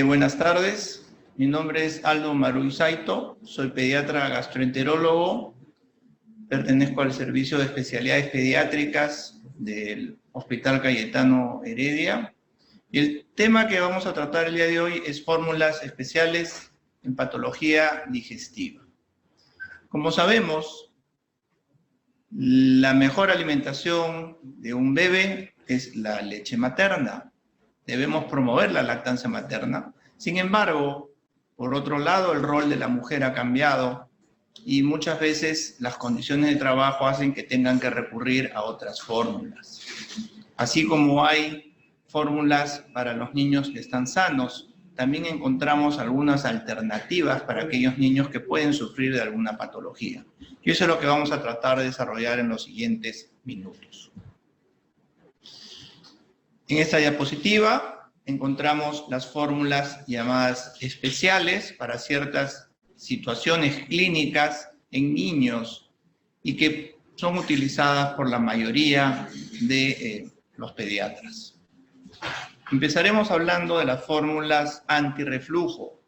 Buenas tardes, mi nombre es Aldo Maruy Saito, soy pediatra gastroenterólogo, pertenezco al Servicio de Especialidades Pediátricas del Hospital Cayetano Heredia, y el tema que vamos a tratar el día de hoy es fórmulas especiales en patología digestiva. Como sabemos, la mejor alimentación de un bebé es la leche materna. Debemos promover la lactancia materna. Sin embargo, por otro lado, el rol de la mujer ha cambiado y muchas veces las condiciones de trabajo hacen que tengan que recurrir a otras fórmulas. Así como hay fórmulas para los niños que están sanos, también encontramos algunas alternativas para aquellos niños que pueden sufrir de alguna patología. Y eso es lo que vamos a tratar de desarrollar en los siguientes minutos. En esta diapositiva encontramos las fórmulas llamadas especiales para ciertas situaciones clínicas en niños y que son utilizadas por la mayoría de los pediatras. Empezaremos hablando de las fórmulas antirreflujo.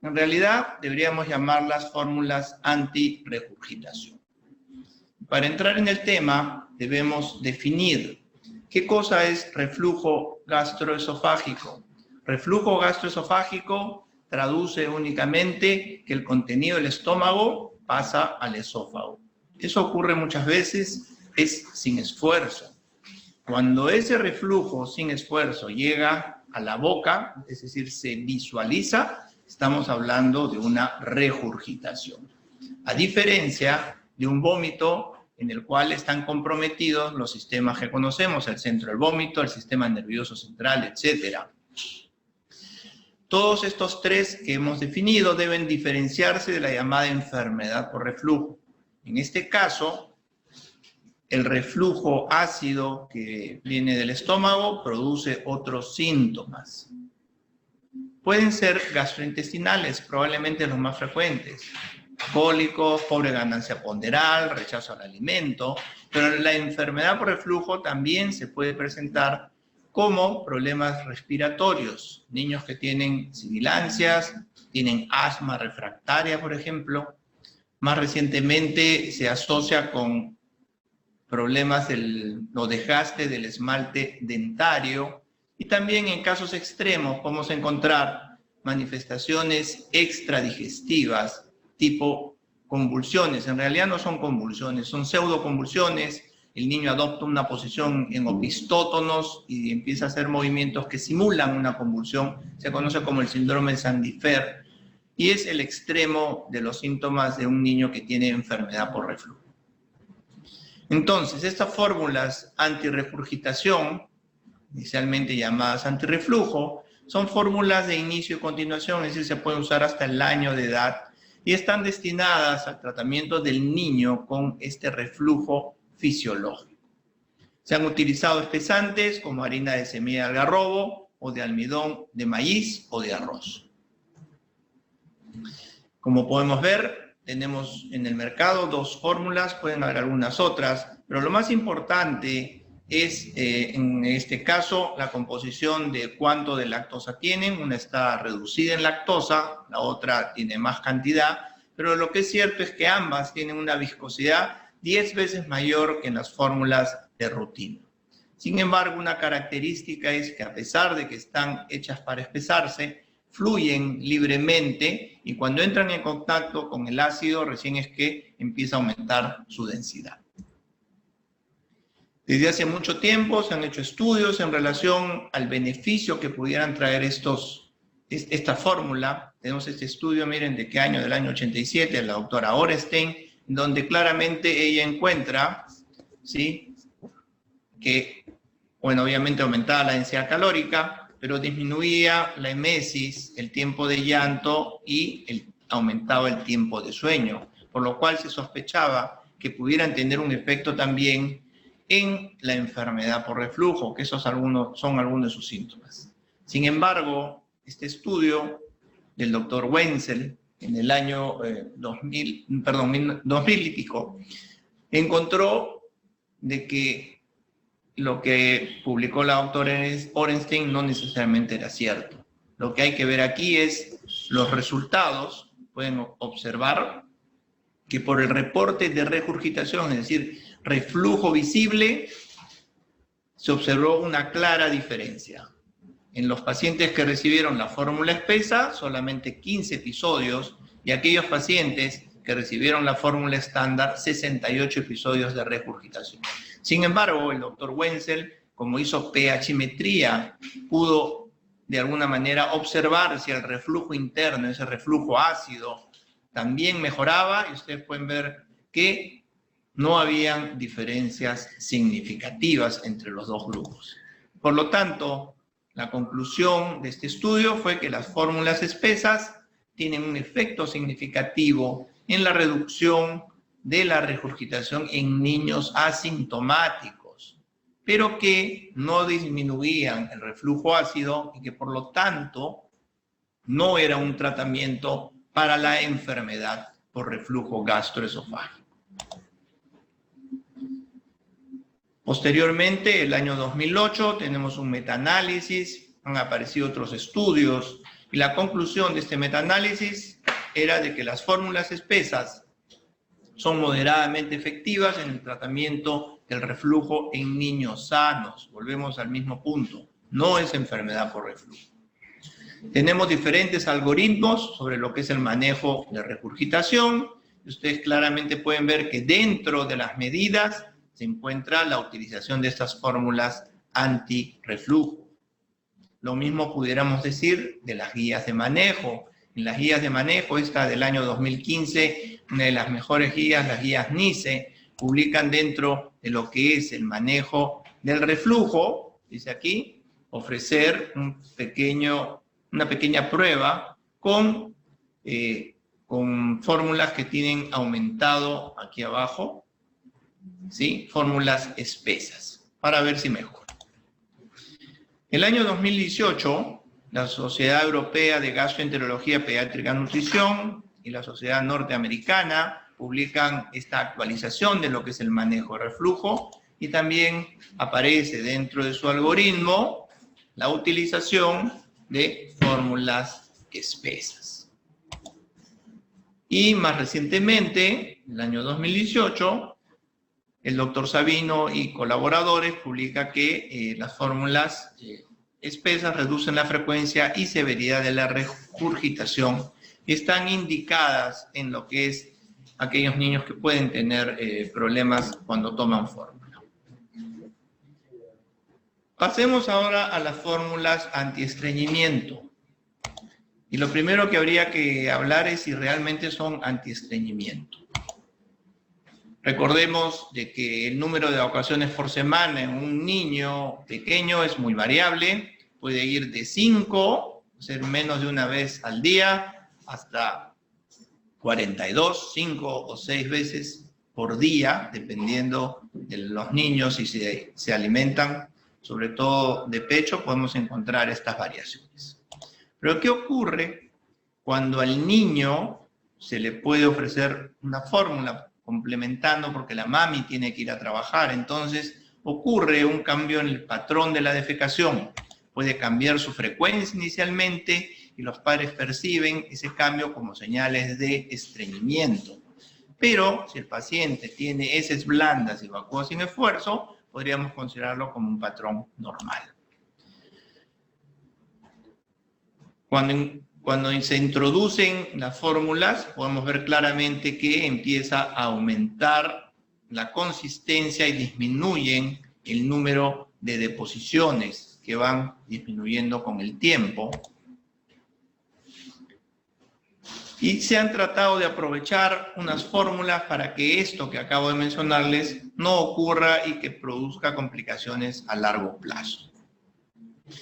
En realidad deberíamos llamarlas fórmulas antirregurgitación. Para entrar en el tema debemos definir ¿qué cosa es reflujo gastroesofágico? Reflujo gastroesofágico traduce únicamente que el contenido del estómago pasa al esófago. Eso ocurre muchas veces, es sin esfuerzo. Cuando ese reflujo sin esfuerzo llega a la boca, es decir, se visualiza, estamos hablando de una regurgitación. A diferencia de un vómito en el cual están comprometidos los sistemas que conocemos, el centro del vómito, el sistema nervioso central, etc. Todos estos tres que hemos definido deben diferenciarse de la llamada enfermedad por reflujo. En este caso, el reflujo ácido que viene del estómago produce otros síntomas. Pueden ser gastrointestinales, probablemente los más frecuentes. Cólicos, pobre ganancia ponderal, rechazo al alimento, pero la enfermedad por reflujo también se puede presentar como problemas respiratorios. Niños que tienen sibilancias, tienen asma refractaria, por ejemplo. Más recientemente se asocia con problemas o desgaste del esmalte dentario y también en casos extremos podemos encontrar manifestaciones extradigestivas tipo convulsiones. En realidad no son convulsiones, son pseudoconvulsiones. El niño adopta una posición en opistótonos y empieza a hacer movimientos que simulan una convulsión. Se conoce como el síndrome de Sandifer y es el extremo de los síntomas de un niño que tiene enfermedad por reflujo. Entonces, estas fórmulas antirregurgitación, inicialmente llamadas antirreflujo, son fórmulas de inicio y continuación, es decir, se pueden usar hasta el año de edad y están destinadas al tratamiento del niño con este reflujo fisiológico. Se han utilizado espesantes como harina de semilla de algarrobo o de almidón de maíz o de arroz. Como podemos ver, tenemos en el mercado dos fórmulas, pueden haber algunas otras, pero lo más importante es, en este caso, la composición de cuánto de lactosa tienen. Una está reducida en lactosa, la otra tiene más cantidad, pero lo que es cierto es que ambas tienen una viscosidad 10 veces mayor que en las fórmulas de rutina. Sin embargo, una característica es que a pesar de que están hechas para espesarse, fluyen libremente y cuando entran en contacto con el ácido recién es que empieza a aumentar su densidad. Desde hace mucho tiempo se han hecho estudios en relación al beneficio que pudieran traer esta fórmula. Tenemos este estudio, miren, ¿de qué año? Del año 87, de la doctora Orestein, donde claramente ella encuentra, ¿sí?, que, bueno, obviamente aumentaba la densidad calórica, pero disminuía la emesis, el tiempo de llanto y aumentaba el tiempo de sueño, por lo cual se sospechaba que pudieran tener un efecto también en la enfermedad por reflujo, que esos son algunos de sus síntomas. Sin embargo, este estudio del doctor Wenzel en el año 2000 y pico, encontró de que lo que publicó la doctora Orenstein no necesariamente era cierto. Lo que hay que ver aquí es los resultados. Pueden observar que por el reporte de regurgitación, es decir, reflujo visible, se observó una clara diferencia. En los pacientes que recibieron la fórmula espesa, solamente 15 episodios, y aquellos pacientes que recibieron la fórmula estándar, 68 episodios de regurgitación. Sin embargo, el doctor Wenzel, como hizo pHmetría, pudo de alguna manera observar si el reflujo interno, ese reflujo ácido, también mejoraba, y ustedes pueden ver que no habían diferencias significativas entre los dos grupos. Por lo tanto, la conclusión de este estudio fue que las fórmulas espesas tienen un efecto significativo en la reducción de la regurgitación en niños asintomáticos, pero que no disminuían el reflujo ácido y que por lo tanto no era un tratamiento para la enfermedad por reflujo gastroesofágico. Posteriormente, el año 2008, tenemos un metaanálisis, han aparecido otros estudios, y la conclusión de este metaanálisis era de que las fórmulas espesas son moderadamente efectivas en el tratamiento del reflujo en niños sanos. Volvemos al mismo punto, no es enfermedad por reflujo. Tenemos diferentes algoritmos sobre lo que es el manejo de regurgitación. Ustedes claramente pueden ver que dentro de las medidas se encuentra la utilización de estas fórmulas antirreflujo. Lo mismo pudiéramos decir de las guías de manejo. En las guías de manejo, esta del año 2015, una de las mejores guías, las guías NICE, publican dentro de lo que es el manejo del reflujo, dice aquí, ofrecer una pequeña prueba con fórmulas que tienen aumentado aquí abajo, ¿sí? Fórmulas espesas, para ver si mejora. El año 2018, la Sociedad Europea de Gastroenterología Pediátrica y Nutrición y la Sociedad Norteamericana publican esta actualización de lo que es el manejo de reflujo, y también aparece dentro de su algoritmo la utilización de fórmulas espesas. Y más recientemente, en el año 2018, el doctor Sabino y colaboradores publica que las fórmulas espesas reducen la frecuencia y severidad de la regurgitación y están indicadas en lo que es aquellos niños que pueden tener problemas cuando toman fórmula. Pasemos ahora a las fórmulas antiestreñimiento. Y lo primero que habría que hablar es si realmente son antiestreñimiento. Recordemos de que el número de ocasiones por semana en un niño pequeño es muy variable. Puede ir de 5, ser menos de una vez al día, hasta 42, 5 o 6 veces por día, dependiendo de los niños. Si se alimentan sobre todo de pecho, podemos encontrar estas variaciones. Pero ¿qué ocurre cuando al niño se le puede ofrecer una fórmula complementando porque la mami tiene que ir a trabajar? Entonces ocurre un cambio en el patrón de la defecación. Puede cambiar su frecuencia inicialmente y los padres perciben ese cambio como señales de estreñimiento. Pero si el paciente tiene heces blandas y evacúa sin esfuerzo, podríamos considerarlo como un patrón normal. Cuando se introducen las fórmulas, podemos ver claramente que empieza a aumentar la consistencia y disminuyen el número de deposiciones que van disminuyendo con el tiempo. Y se han tratado de aprovechar unas fórmulas para que esto que acabo de mencionarles no ocurra y que produzca complicaciones a largo plazo.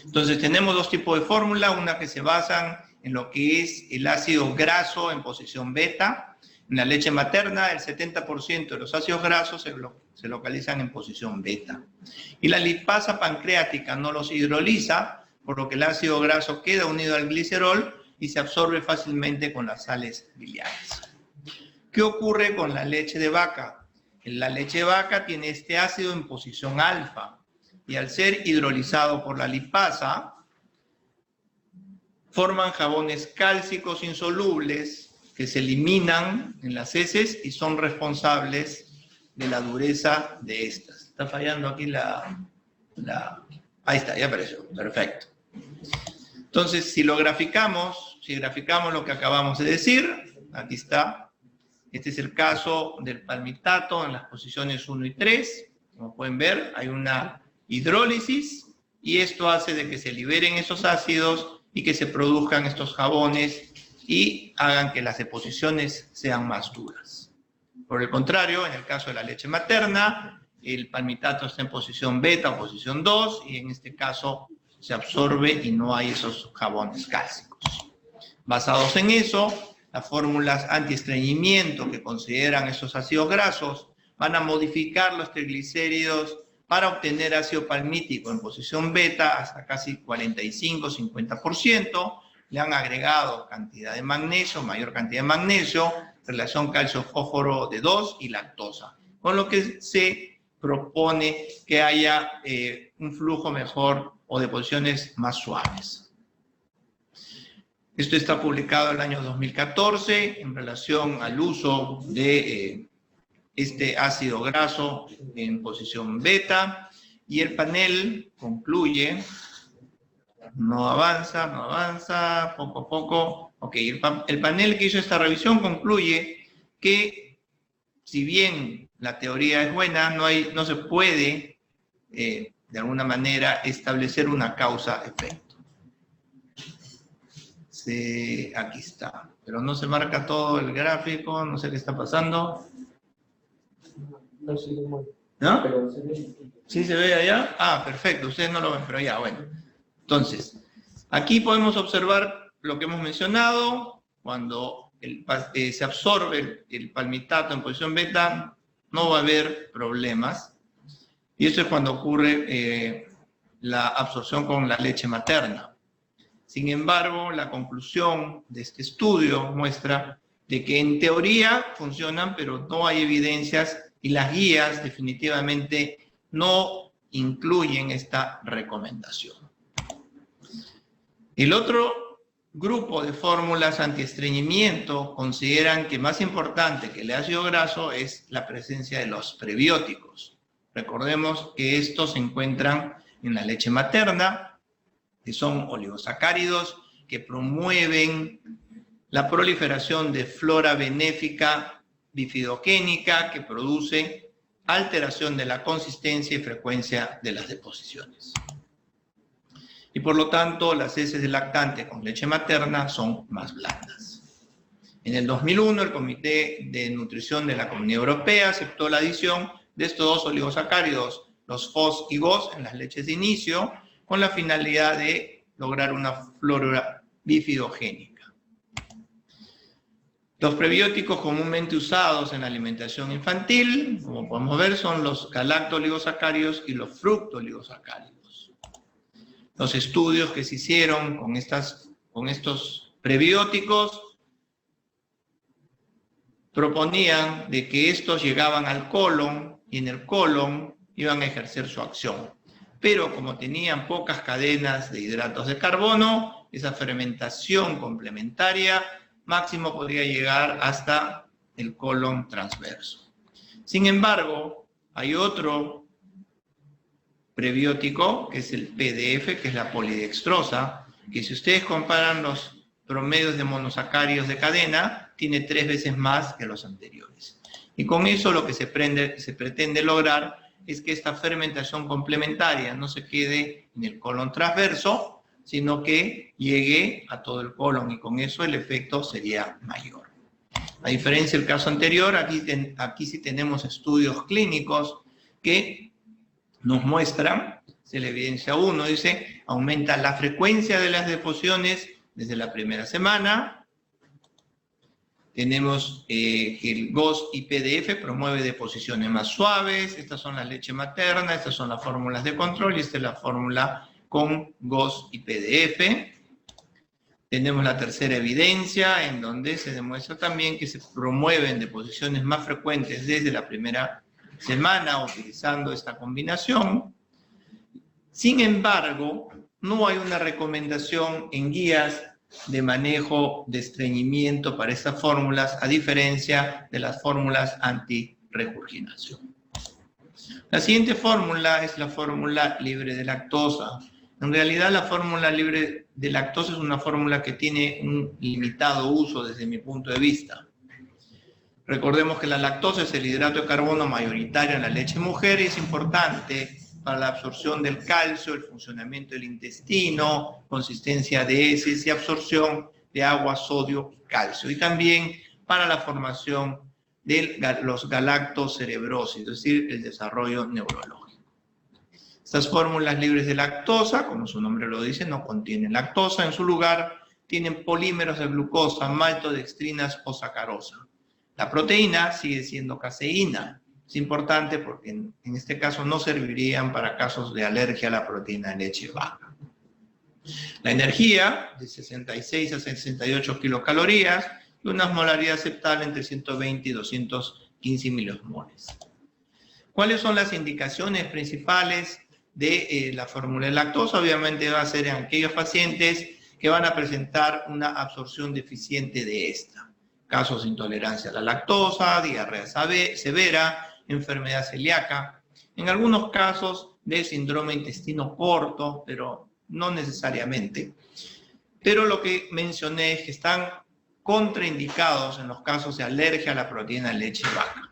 Entonces tenemos dos tipos de fórmula, una que se basan en lo que es el ácido graso en posición beta. En la leche materna, el 70% de los ácidos grasos se localizan en posición beta. Y la lipasa pancreática no los hidroliza, por lo que el ácido graso queda unido al glicerol y se absorbe fácilmente con las sales biliares. ¿Qué ocurre con la leche de vaca? La leche de vaca tiene este ácido en posición alfa y al ser hidrolizado por la lipasa, forman jabones cálcicos insolubles que se eliminan en las heces y son responsables de la dureza de estas. Está fallando aquí ahí está, ya apareció, perfecto. Entonces, si graficamos lo que acabamos de decir, aquí está. Este es el caso del palmitato en las posiciones 1 y 3. Como pueden ver, hay una hidrólisis y esto hace de que se liberen esos ácidos y que se produzcan estos jabones y hagan que las deposiciones sean más duras. Por el contrario, en el caso de la leche materna, el palmitato está en posición beta o posición 2 y en este caso se absorbe y no hay esos jabones cálcicos. Basados en eso, las fórmulas antiestreñimiento que consideran esos ácidos grasos van a modificar los triglicéridos para obtener ácido palmítico en posición beta hasta casi 45-50%. Le han agregado cantidad de magnesio, mayor cantidad de magnesio, relación calcio-fósforo de 2 y lactosa, con lo que se propone que haya un flujo mejor o deposiciones más suaves. Esto está publicado en el año 2014 en relación al uso de este ácido graso en posición beta y el panel concluye, no avanza, poco a poco. Ok, el panel que hizo esta revisión concluye que si bien la teoría es buena, no se puede de alguna manera establecer una causa-efecto. Aquí está, pero no se marca todo el gráfico, no sé qué está pasando. ¿No? ¿Sí se ve allá? Ah, perfecto, ustedes no lo ven, pero ya, bueno. Entonces, aquí podemos observar lo que hemos mencionado. Cuando se absorbe el palmitato en posición beta, no va a haber problemas. Y eso es cuando ocurre la absorción con la leche materna. Sin embargo, la conclusión de este estudio muestra de que en teoría funcionan, pero no hay evidencias y las guías definitivamente no incluyen esta recomendación. El otro grupo de fórmulas antiestreñimiento consideran que más importante que el ácido graso es la presencia de los prebióticos. Recordemos que estos se encuentran en la leche materna, que son oligosacáridos que promueven la proliferación de flora benéfica bifidogénica que produce alteración de la consistencia y frecuencia de las deposiciones. Y por lo tanto, las heces de lactante con leche materna son más blandas. En el 2001, el Comité de Nutrición de la Comunidad Europea aceptó la adición de estos dos oligosacáridos, los FOS y GOS, en las leches de inicio, con la finalidad de lograr una flora bifidogénica. Los prebióticos comúnmente usados en la alimentación infantil, como podemos ver, son los galacto-oligosacáridos y los fructo-oligosacáridos. Los estudios que se hicieron con estos prebióticos proponían de que estos llegaban al colon y en el colon iban a ejercer su acción. Pero como tenían pocas cadenas de hidratos de carbono, esa fermentación complementaria máximo podría llegar hasta el colon transverso. Sin embargo, hay otro prebiótico, que es el PDF, que es la polidextrosa, que si ustedes comparan los promedios de monosacáridos de cadena, tiene 3 veces más que los anteriores. Y con eso lo que se pretende lograr es que esta fermentación complementaria no se quede en el colon transverso, sino que llegue a todo el colon y con eso el efecto sería mayor. A diferencia del caso anterior, aquí sí tenemos estudios clínicos que nos muestran, se la evidencia 1, dice, aumenta la frecuencia de las deposiciones desde la primera semana. Tenemos que el GOS y PDF promueve deposiciones más suaves. Estas son las leche materna, estas son las fórmulas de control y esta es la fórmula con GOS y PDF. Tenemos la tercera evidencia, en donde se demuestra también que se promueven deposiciones más frecuentes desde la primera semana utilizando esta combinación. Sin embargo, no hay una recomendación en guías de manejo de estreñimiento para estas fórmulas, a diferencia de las fórmulas anti-regurginación. La siguiente fórmula es la fórmula libre de lactosa. En realidad, la fórmula libre de lactosa es una fórmula que tiene un limitado uso desde mi punto de vista. Recordemos que la lactosa es el hidrato de carbono mayoritario en la leche mujer y es importante para la absorción del calcio, el funcionamiento del intestino, consistencia de heces y absorción de agua, sodio y calcio. Y también para la formación de los galactocerebrosis, es decir, el desarrollo neurológico. Estas fórmulas libres de lactosa, como su nombre lo dice, no contienen lactosa. En su lugar, tienen polímeros de glucosa, maltodextrinas o sacarosa. La proteína sigue siendo caseína. Es importante porque en este caso no servirían para casos de alergia a la proteína de leche baja. La energía, de 66 a 68 kilocalorías, y una osmolaridad aceptable entre 120 y 215 milosmoles. ¿Cuáles son las indicaciones principales de la fórmula de lactosa? Obviamente va a ser en aquellos pacientes que van a presentar una absorción deficiente de esta. Casos de intolerancia a la lactosa, diarrea severa, enfermedad celíaca, en algunos casos de síndrome intestino corto, pero no necesariamente. Pero lo que mencioné es que están contraindicados en los casos de alergia a la proteína de leche vaca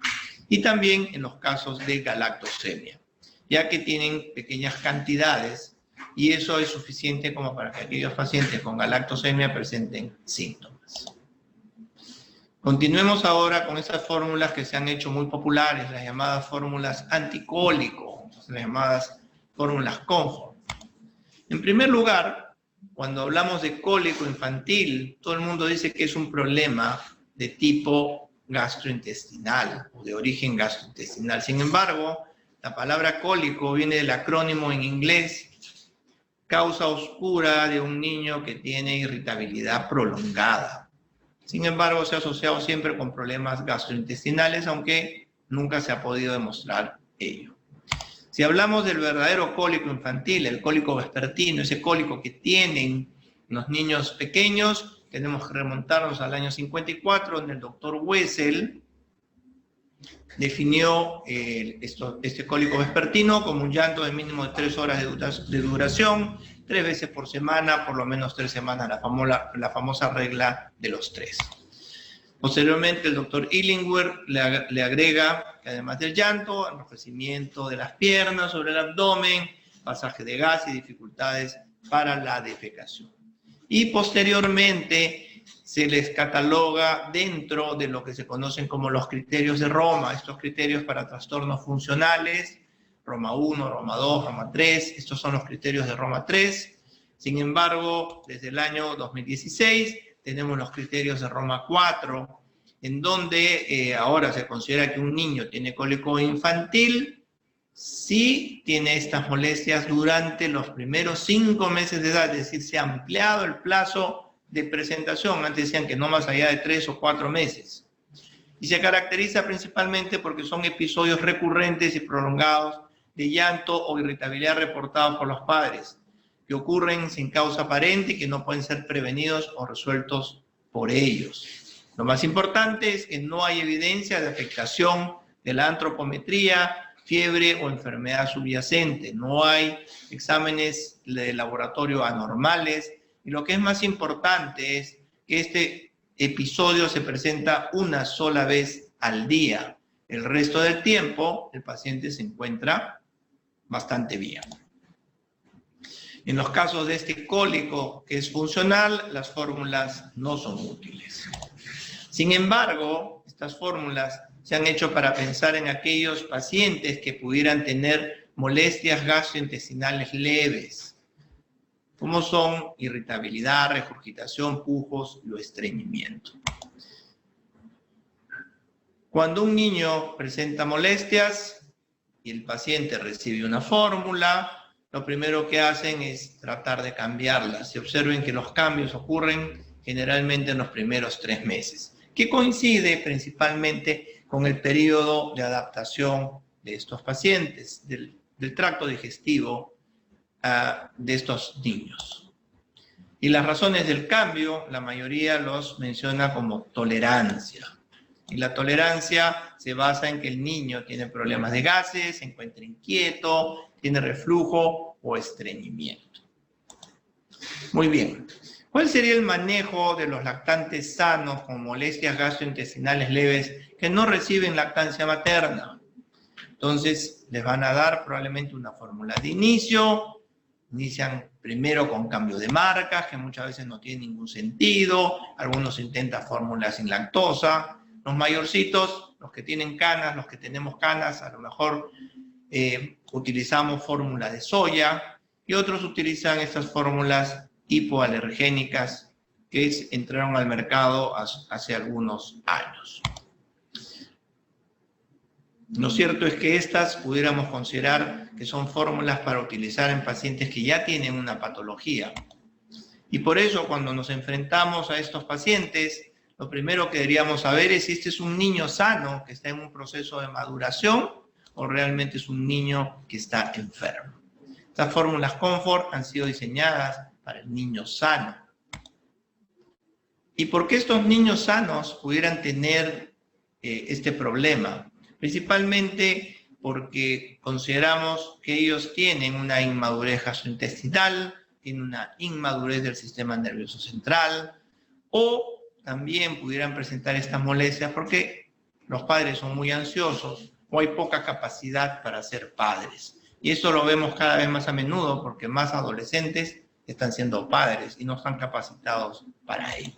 y también en los casos de galactosemia, ya que tienen pequeñas cantidades y eso es suficiente como para que aquellos pacientes con galactosemia presenten síntomas. Continuemos ahora con estas fórmulas que se han hecho muy populares, las llamadas fórmulas anticólico, las llamadas fórmulas Comfort. En primer lugar, cuando hablamos de cólico infantil, todo el mundo dice que es un problema de tipo gastrointestinal o de origen gastrointestinal. Sin embargo, la palabra cólico viene del acrónimo en inglés, causa oscura de un niño que tiene irritabilidad prolongada. Sin embargo, se ha asociado siempre con problemas gastrointestinales, aunque nunca se ha podido demostrar ello. Si hablamos del verdadero cólico infantil, el cólico vespertino, ese cólico que tienen los niños pequeños, tenemos que remontarnos al año 54, donde el doctor Wessel definió este cólico vespertino como un llanto de mínimo de 3 horas de duración, 3 veces por semana, por lo menos 3 semanas, la famosa regla de los 3. Posteriormente, el doctor Illingworth le agrega que además del llanto, enrojecimiento de las piernas sobre el abdomen, pasaje de gas y dificultades para la defecación. Y posteriormente se les cataloga dentro de lo que se conocen como los criterios de Roma, estos criterios para trastornos funcionales, Roma 1, Roma 2, Roma 3, estos son los criterios de Roma 3. Sin embargo, desde el año 2016 tenemos los criterios de Roma 4, en donde ahora se considera que un niño tiene cólico infantil si tiene estas molestias durante los primeros 5 meses de edad, es decir, se ha ampliado el plazo de presentación. Antes decían que no más allá de 3 o 4 meses. Y se caracteriza principalmente porque son episodios recurrentes y prolongados de llanto o irritabilidad reportados por los padres, que ocurren sin causa aparente y que no pueden ser prevenidos o resueltos por ellos. Lo más importante es que no hay evidencia de afectación de la antropometría, fiebre o enfermedad subyacente. No hay exámenes de laboratorio anormales. Y lo que es más importante es que este episodio se presenta una sola vez al día. El resto del tiempo, el paciente se encuentra bastante bien. En los casos de este cólico que es funcional, las fórmulas no son útiles. Sin embargo, estas fórmulas se han hecho para pensar en aquellos pacientes que pudieran tener molestias gastrointestinales leves, como son irritabilidad, regurgitación, pujos o estreñimiento. Cuando un niño presenta molestias y el paciente recibe una fórmula, lo primero que hacen es tratar de cambiarlas. Y observen que los cambios ocurren generalmente en los primeros 3 meses, que coincide principalmente con el periodo de adaptación de estos pacientes, del tracto digestivo de estos niños. Y las razones del cambio, la mayoría los menciona como tolerancia. Y la tolerancia se basa en que el niño tiene problemas de gases, se encuentra inquieto, tiene reflujo o estreñimiento. Muy bien. ¿Cuál sería el manejo de los lactantes sanos con molestias gastrointestinales leves que no reciben lactancia materna? Entonces, les van a dar probablemente una fórmula de inicio. Inician primero con cambio de marcas, que muchas veces no tienen ningún sentido. Algunos intentan fórmulas sin lactosa. Los mayorcitos, los que tienen canas, los que tenemos canas, a lo mejor utilizamos fórmula de soya, y otros utilizan estas fórmulas hipoalergénicas que entraron al mercado hace algunos años. Lo cierto es que estas pudiéramos considerar que son fórmulas para utilizar en pacientes que ya tienen una patología. Y por eso, cuando nos enfrentamos a estos pacientes, lo primero que deberíamos saber es si este es un niño sano que está en un proceso de maduración o realmente es un niño que está enfermo. Estas fórmulas Comfort han sido diseñadas para el niño sano. ¿Y por qué estos niños sanos pudieran tener este problema? Principalmente porque consideramos que ellos tienen una inmadurez gastrointestinal, tienen una inmadurez del sistema nervioso central, o también pudieran presentar estas molestias porque los padres son muy ansiosos o hay poca capacidad para ser padres. Y eso lo vemos cada vez más a menudo porque más adolescentes están siendo padres y no están capacitados para ello.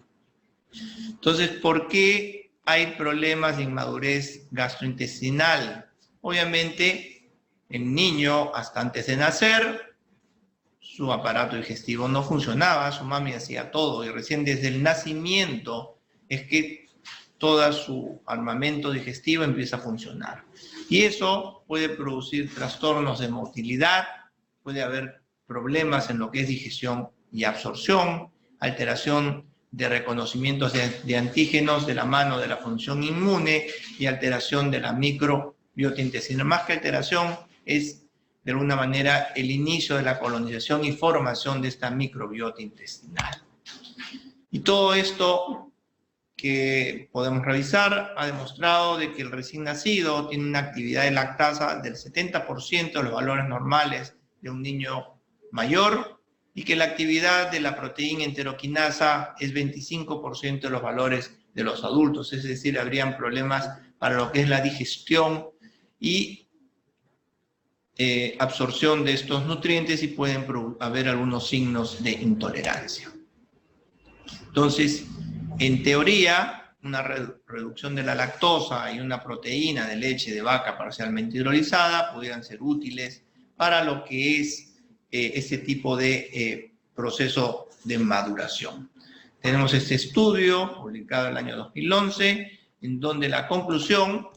Entonces, ¿por qué hay problemas de inmadurez gastrointestinal? Obviamente, el niño, hasta antes de nacer, su aparato digestivo no funcionaba, su mami hacía todo, y recién desde el nacimiento es que todo su armamento digestivo empieza a funcionar. Y eso puede producir trastornos de motilidad, puede haber problemas en lo que es digestión y absorción, alteración de reconocimientos de antígenos de la mano de la función inmune y alteración de la microbiota intestinal. Más que alteración, es de alguna manera el inicio de la colonización y formación de esta microbiota intestinal. Y todo esto que podemos revisar ha demostrado de que el recién nacido tiene una actividad de lactasa del 70% de los valores normales de un niño mayor y que la actividad de la proteína enteroquinasa es 25% de los valores de los adultos, es decir, habrían problemas para lo que es la digestión y absorción de estos nutrientes y pueden haber algunos signos de intolerancia. Entonces, en teoría, una reducción de la lactosa y una proteína de leche de vaca parcialmente hidrolizada pudieran ser útiles para lo que es este tipo de proceso de maduración. Tenemos este estudio publicado en el año 2011, en donde la conclusión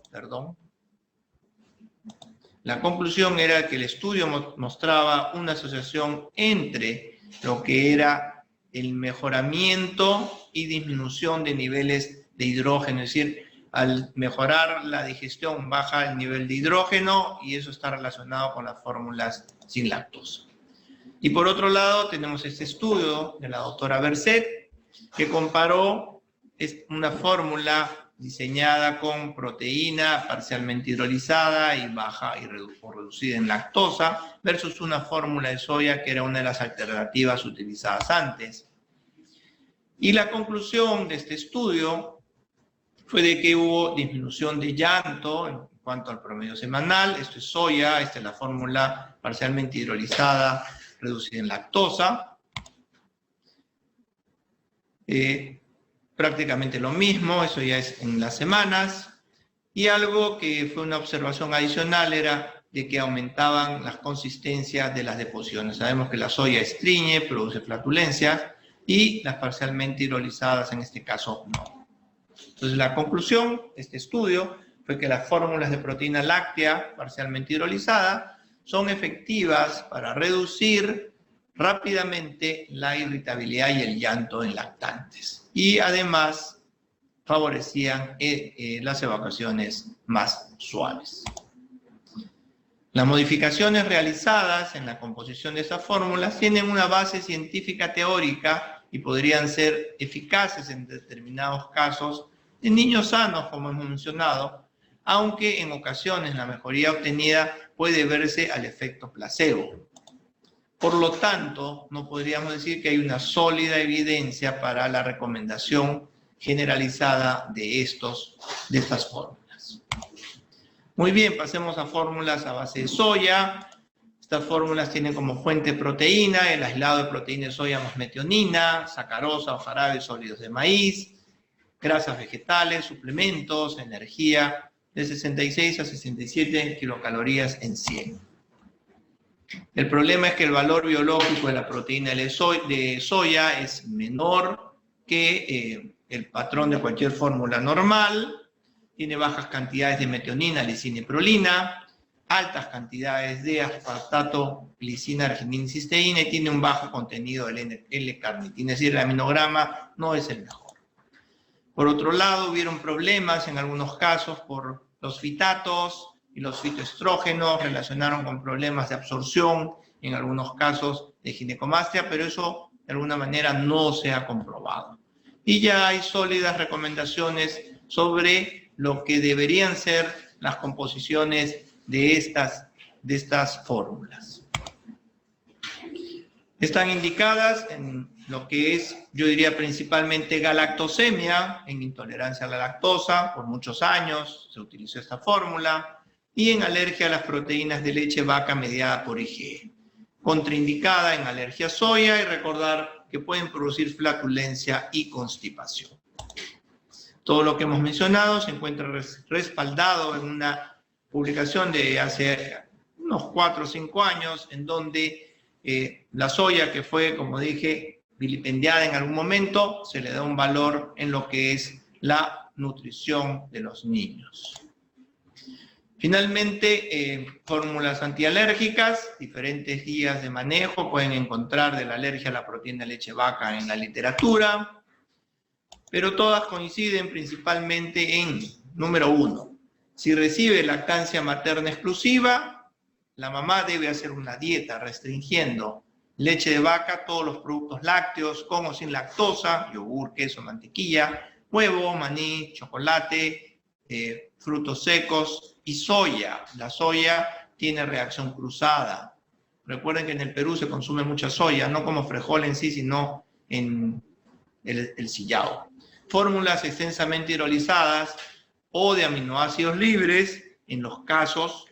era que el estudio mostraba una asociación entre lo que era el mejoramiento y disminución de niveles de hidrógeno, es decir, al mejorar la digestión baja el nivel de hidrógeno y eso está relacionado con las fórmulas sin lactosa. Y por otro lado tenemos este estudio de la doctora Berset que comparó una fórmula diseñada con proteína parcialmente hidrolizada y baja o reducida en lactosa versus una fórmula de soya que era una de las alternativas utilizadas antes. Y la conclusión de este estudio fue de que hubo disminución de llanto en cuanto al promedio semanal. Esto es soya, esta es la fórmula parcialmente hidrolizada reducida en lactosa. Prácticamente lo mismo, eso ya es en las semanas. Y algo que fue una observación adicional era de que aumentaban las consistencias de las deposiciones. Sabemos que la soya estriñe, produce flatulencias, y las parcialmente hidrolizadas en este caso no. Entonces la conclusión de este estudio fue que las fórmulas de proteína láctea parcialmente hidrolizada son efectivas para reducir rápidamente la irritabilidad y el llanto en lactantes. Y además favorecían las evacuaciones más suaves. Las modificaciones realizadas en la composición de estas fórmulas tienen una base científica teórica y podrían ser eficaces en determinados casos en niños sanos, como hemos mencionado, aunque en ocasiones la mejoría obtenida puede verse al efecto placebo. Por lo tanto, no podríamos decir que hay una sólida evidencia para la recomendación generalizada de estas fórmulas. Muy bien, pasemos a fórmulas a base de soya. Estas fórmulas tienen como fuente proteína, el aislado de proteína de soya más metionina, sacarosa o jarabes sólidos de maíz, grasas vegetales, suplementos, energía de 66 a 67 kilocalorías en 100. El problema es que el valor biológico de la proteína de soya es menor que el patrón de cualquier fórmula normal, tiene bajas cantidades de metionina, lisina y prolina, altas cantidades de aspartato, glicina, arginina y cisteína y tiene un bajo contenido de L-carnitina, es decir, el aminograma no es el mejor. Por otro lado, hubieron problemas en algunos casos por los fitatos y los fitoestrógenos, relacionaron con problemas de absorción, en algunos casos de ginecomastia, pero eso de alguna manera no se ha comprobado. Y ya hay sólidas recomendaciones sobre lo que deberían ser las composiciones de estas fórmulas. Están indicadas en lo que es, yo diría principalmente galactosemia, en intolerancia a la lactosa, por muchos años se utilizó esta fórmula, y en alergia a las proteínas de leche vaca mediada por IgE. Contraindicada en alergia a soya y recordar que pueden producir flatulencia y constipación. Todo lo que hemos mencionado se encuentra respaldado en una publicación de hace unos 4 o 5 años, en donde la soya, que fue, como dije, vilipendiada en algún momento, se le da un valor en lo que es la nutrición de los niños. Finalmente, fórmulas antialérgicas, diferentes guías de manejo pueden encontrar de la alergia a la proteína de leche vaca en la literatura, pero todas coinciden principalmente en, número 1, si recibe lactancia materna exclusiva, la mamá debe hacer una dieta restringiendo leche de vaca, todos los productos lácteos, con o sin lactosa, yogur, queso, mantequilla, huevo, maní, chocolate, frutos secos y soya. La soya tiene reacción cruzada. Recuerden que en el Perú se consume mucha soya, no como frijol en sí, sino en el sillao. Fórmulas extensamente hidrolizadas o de aminoácidos libres en los casos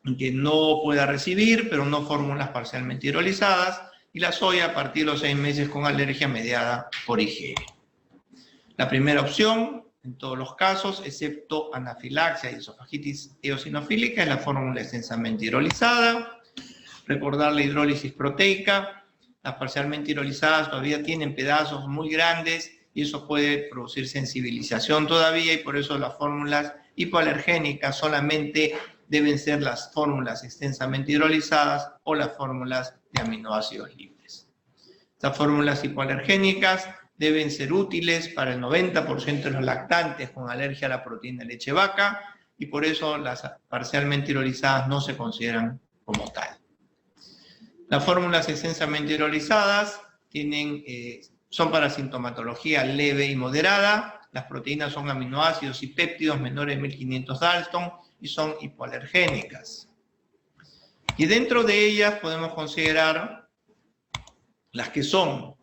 en que no pueda recibir, pero no fórmulas parcialmente hidrolizadas, y la soya a partir de los 6 meses con alergia mediada por IgE. La primera opción, en todos los casos, excepto anafilaxia y esofagitis eosinofílica, es la fórmula extensamente hidrolizada. Recordar la hidrólisis proteica. Las parcialmente hidrolizadas todavía tienen pedazos muy grandes y eso puede producir sensibilización todavía, y por eso las fórmulas hipoalergénicas solamente deben ser las fórmulas extensamente hidrolizadas o las fórmulas de aminoácidos libres. Estas fórmulas hipoalergénicas deben ser útiles para el 90% de los lactantes con alergia a la proteína de leche vaca, y por eso las parcialmente hidrolizadas no se consideran como tal. Las fórmulas extensamente hidrolizadas son para sintomatología leve y moderada. Las proteínas son aminoácidos y péptidos menores de 1500 Dalton y son hipoalergénicas. Y dentro de ellas podemos considerar las que son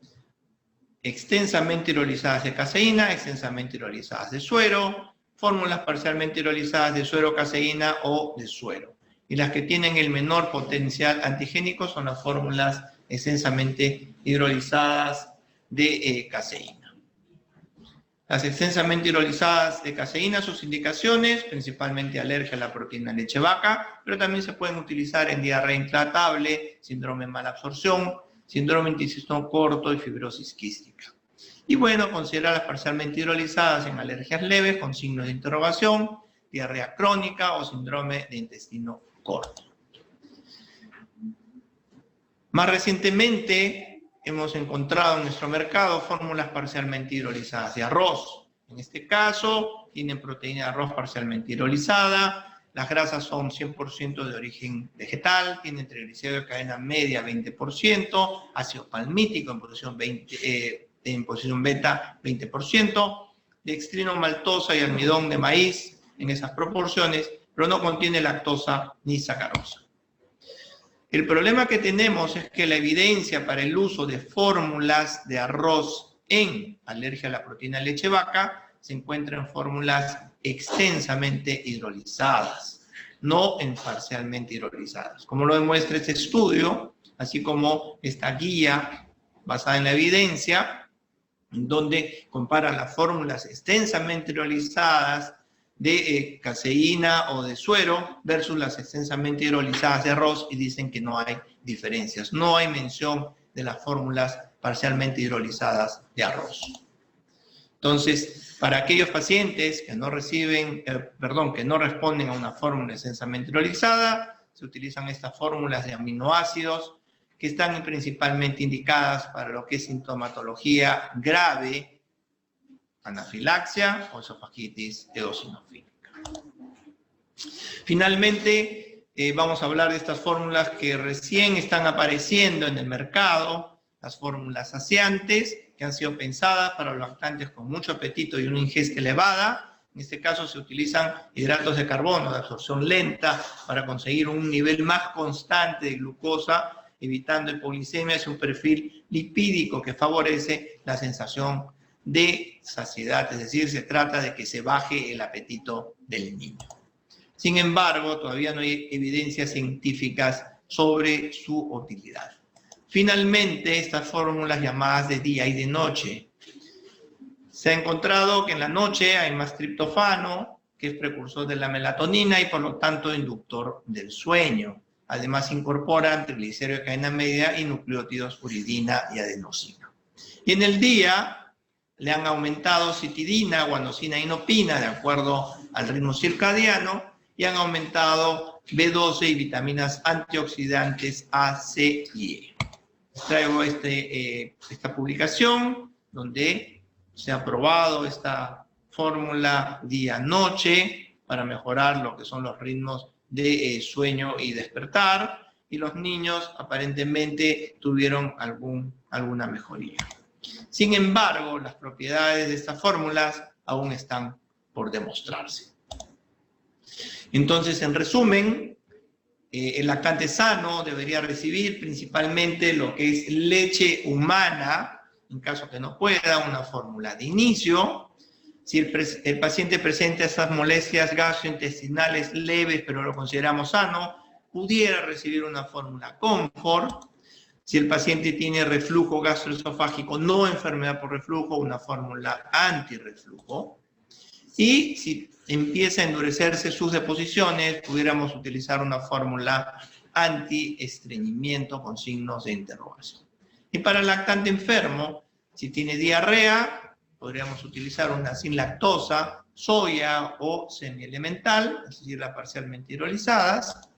extensamente hidrolizadas de caseína, extensamente hidrolizadas de suero, fórmulas parcialmente hidrolizadas de suero caseína o de suero. Y las que tienen el menor potencial antigénico son las fórmulas extensamente hidrolizadas de caseína. Las extensamente hidrolizadas de caseína, sus indicaciones, principalmente alergia a la proteína de leche vaca, pero también se pueden utilizar en diarrea intratable, síndrome de mala absorción, síndrome intestino corto y fibrosis quística. Y bueno, considerar las parcialmente hidrolizadas en alergias leves con signos de interrogación, diarrea crónica o síndrome de intestino corto. Más recientemente hemos encontrado en nuestro mercado fórmulas parcialmente hidrolizadas de arroz. En este caso, tienen proteína de arroz parcialmente hidrolizada, las grasas son 100% de origen vegetal, tienen triglicéridos de cadena media 20%, ácido palmítico en posición beta 20%, dextrino, maltosa y almidón de maíz en esas proporciones, pero no contiene lactosa ni sacarosa. El problema que tenemos es que la evidencia para el uso de fórmulas de arroz en alergia a la proteína de leche vaca se encuentra en fórmulas extensamente hidrolizadas, no en parcialmente hidrolizadas. Como lo demuestra este estudio, así como esta guía basada en la evidencia, donde compara las fórmulas extensamente hidrolizadas de caseína o de suero versus las extensamente hidrolizadas de arroz y dicen que no hay diferencias. No hay mención de las fórmulas parcialmente hidrolizadas de arroz. Entonces, para aquellos pacientes que no que no responden a una fórmula extensamente hidrolizada, se utilizan estas fórmulas de aminoácidos que están principalmente indicadas para lo que es sintomatología grave, anafilaxia o esofagitis eosinofílica. Finalmente, vamos a hablar de estas fórmulas que recién están apareciendo en el mercado, las fórmulas saciantes, que han sido pensadas para los lactantes con mucho apetito y una ingesta elevada. En este caso se utilizan hidratos de carbono de absorción lenta para conseguir un nivel más constante de glucosa, evitando hipoglicemia. Es un perfil lipídico que favorece la sensación de saciedad, es decir, se trata de que se baje el apetito del niño. Sin embargo, todavía no hay evidencias científicas sobre su utilidad. Finalmente, estas fórmulas llamadas de día y de noche. Se ha encontrado que en la noche hay más triptofano, que es precursor de la melatonina y por lo tanto inductor del sueño. Además incorporan triglicéridos de cadena media y nucleótidos uridina y adenosina. Y en el día le han aumentado citidina, guanosina e inopina de acuerdo al ritmo circadiano y han aumentado B12 y vitaminas antioxidantes A, C y E. Les traigo esta publicación donde se ha probado esta fórmula día-noche para mejorar lo que son los ritmos de sueño y despertar, y los niños aparentemente tuvieron alguna mejoría. Sin embargo, las propiedades de estas fórmulas aún están por demostrarse. Entonces, en resumen, el lactante sano debería recibir principalmente lo que es leche humana, en caso que no pueda, una fórmula de inicio. Si el paciente presenta esas molestias gastrointestinales leves, pero lo consideramos sano, pudiera recibir una fórmula Comfort. Si el paciente tiene reflujo gastroesofágico, no enfermedad por reflujo, una fórmula antirreflujo. Y si empieza a endurecerse sus deposiciones, pudiéramos utilizar una fórmula antiestreñimiento con signos de interrogación. Y para el lactante enfermo, si tiene diarrea, podríamos utilizar una sin lactosa, soya o semielemental, es decir, las parcialmente hidrolizadas.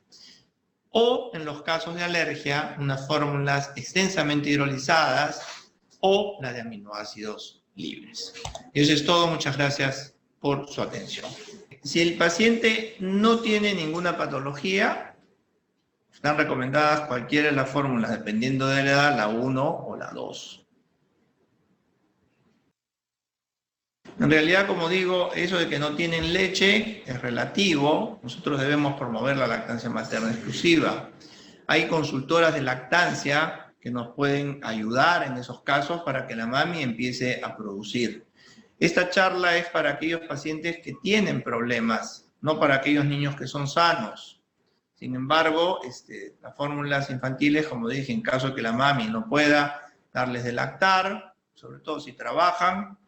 O en los casos de alergia, unas fórmulas extensamente hidrolizadas o la de aminoácidos libres. Eso es todo, muchas gracias por su atención. Si el paciente no tiene ninguna patología, están recomendadas cualquiera de las fórmulas, dependiendo de la edad, la 1 o la 2. En realidad, como digo, eso de que no tienen leche es relativo. Nosotros debemos promover la lactancia materna exclusiva. Hay consultoras de lactancia que nos pueden ayudar en esos casos para que la mami empiece a producir. Esta charla es para aquellos pacientes que tienen problemas, no para aquellos niños que son sanos. Sin embargo, las fórmulas infantiles, como dije, en caso de que la mami no pueda darles de lactar, sobre todo si trabajan,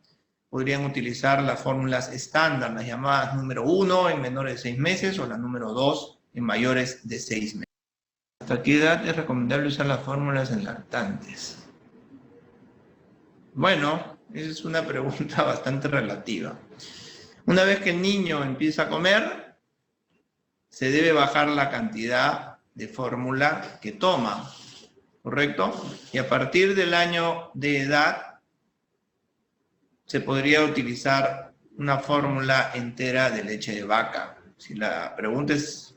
podrían utilizar las fórmulas estándar, las llamadas número 1 en menores de 6 meses o la número 2 en mayores de 6 meses. ¿Hasta qué edad es recomendable usar las fórmulas en lactantes? Bueno, esa es una pregunta bastante relativa. Una vez que el niño empieza a comer, se debe bajar la cantidad de fórmula que toma. ¿correcto? Y a partir del año de edad se podría utilizar una fórmula entera de leche de vaca. Si la pregunta es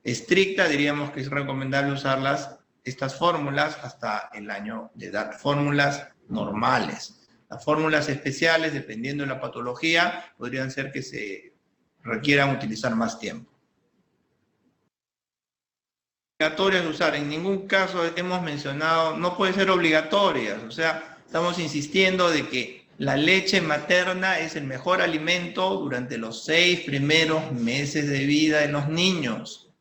estricta, diríamos que es recomendable usar estas fórmulas hasta el año de edad, fórmulas normales. Las fórmulas especiales, dependiendo de la patología, podrían ser que se requieran utilizar más tiempo. Obligatorias de usar, en ningún caso hemos mencionado, no puede ser obligatorias, o sea, estamos insistiendo de que la leche materna es el mejor alimento durante los 6 primeros meses de vida de los niños.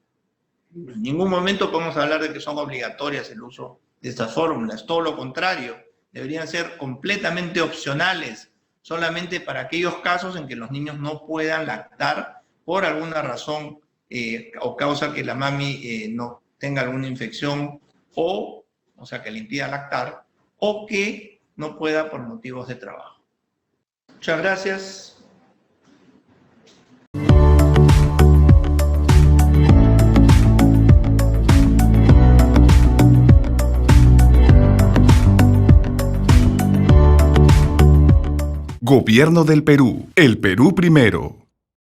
En ningún momento podemos hablar de que son obligatorias el uso de estas fórmulas, todo lo contrario, deberían ser completamente opcionales, solamente para aquellos casos en que los niños no puedan lactar por alguna razón o causa que la mami no tenga alguna infección o sea, que le impida lactar, o que no pueda por motivos de trabajo. Muchas gracias. Gobierno del Perú. El Perú primero.